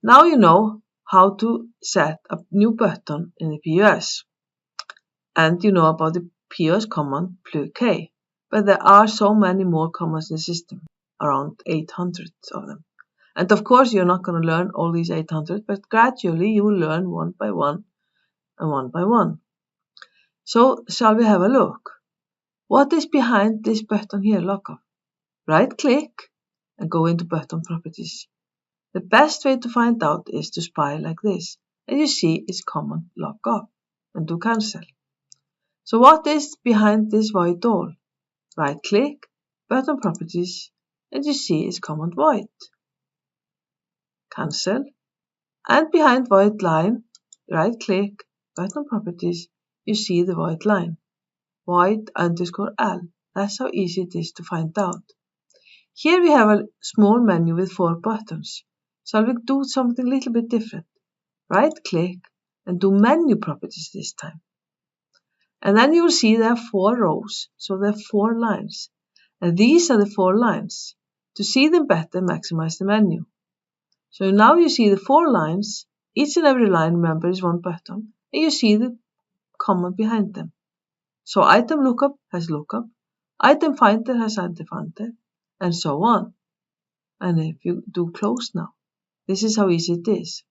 Now you know how to set a new button in the POS. And you know about the POS command plug, but there are so many more commands in the system, around 800 of them. And of course, you're not going to learn all these 800, but gradually you will learn one by one and one by one. So, shall we have a look? What is behind this button here, lockup? Right click and go into button properties. The best way to find out is to spy like this, and you see it's command lockup and do cancel. So what is behind this void all? Right click, button properties, and you see it's command void. Cancel, and behind void line, right click, button properties, you see the void line. Void underscore L. That's how easy it is to find out. Here we have a small menu with 4 buttons. Shall we do something a little bit different? Right click and do menu properties this time. And then you will see there are 4 rows, so there are 4 lines. And these are the 4 lines. To see them better, maximize the menu. So now you see the 4 lines. Each and every line, remember, is 1 button. And you see the command behind them. So item lookup has lookup, item finder has item finder, and so on. And if you do close now, this is how easy it is.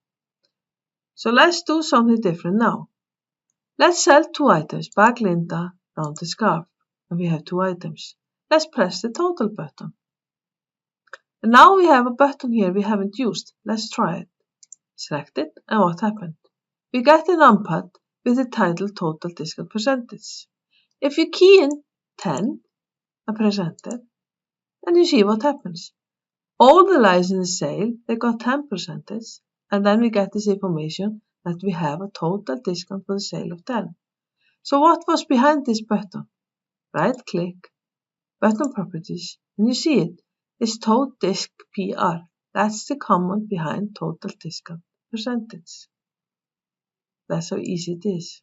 So let's do something different now. Let's sell 2 items, bag Linda, rounded scarf, and we have 2 items. Let's press the total button. And now we have a button here we haven't used. Let's try it. Select it, and what happened? We get a numpad with the title total discount percentage. If you key in 10 and press enter, and you see what happens. All the lines in the sale, they got 10%, and then we get this information that we have a total discount for the sale of 10. So what was behind this button? Right click, button properties, and you see it. It's total disc PR. That's the command behind total discount percentage. That's how easy it is.